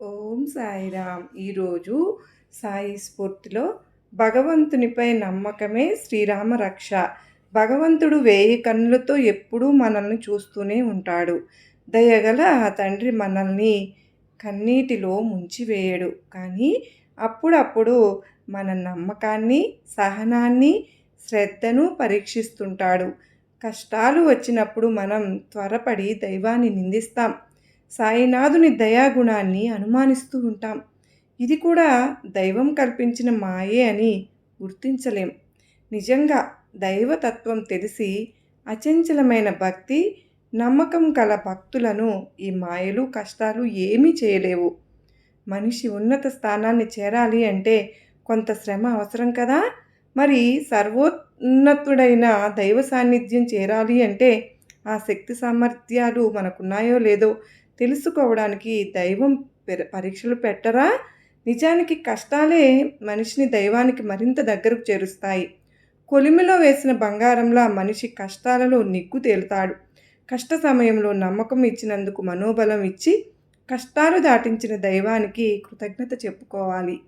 ఓం సాయిరామ్. ఈరోజు సాయి స్ఫూర్తిలో భగవంతునిపై నమ్మకమే శ్రీరామ రక్ష. భగవంతుడు వేయి కన్నులతో ఎప్పుడూ మనల్ని చూస్తూనే ఉంటాడు. దయగల ఆ తండ్రి మనల్ని కన్నీటిలో ముంచివేయడు. కానీ అప్పుడప్పుడు మన నమ్మకాన్ని, సహనాన్ని, శ్రద్ధను పరీక్షిస్తుంటాడు. కష్టాలు వచ్చినప్పుడు మనం త్వరపడి దైవాన్ని నిందిస్తాం. సాయినాథుని దయాగుణాన్ని అనుమానిస్తూ ఉంటాం. ఇది కూడా దైవం కల్పించిన మాయే అని గుర్తించలేం. నిజంగా దైవతత్వం తెలిసి అచంచలమైన భక్తి, నమ్మకం కల భక్తులను ఈ మాయలు, కష్టాలు ఏమీ చేయలేవు. మనిషి ఉన్నత స్థానాన్ని చేరాలి అంటే కొంత శ్రమ అవసరం కదా. మరి సర్వోన్నతుడైన దైవ సాన్నిధ్యం చేరాలి అంటే ఆ శక్తి సామర్థ్యాలు మనకున్నాయో లేదో తెలుసుకోవడానికి దైవం పరీక్షలు పెట్టరా? నిజానికి కష్టాలే మనిషిని దైవానికి మరింత దగ్గరకు చేరుస్తాయి. కొలిమిలో వేసిన బంగారంలా మనిషి కష్టాలలో నిగ్గు తేలుతాడు. కష్ట సమయంలో నమ్మకం ఇచ్చినందుకు మనోబలం ఇచ్చి కష్టాలు దాటించిన దైవానికి కృతజ్ఞత చెప్పుకోవాలి.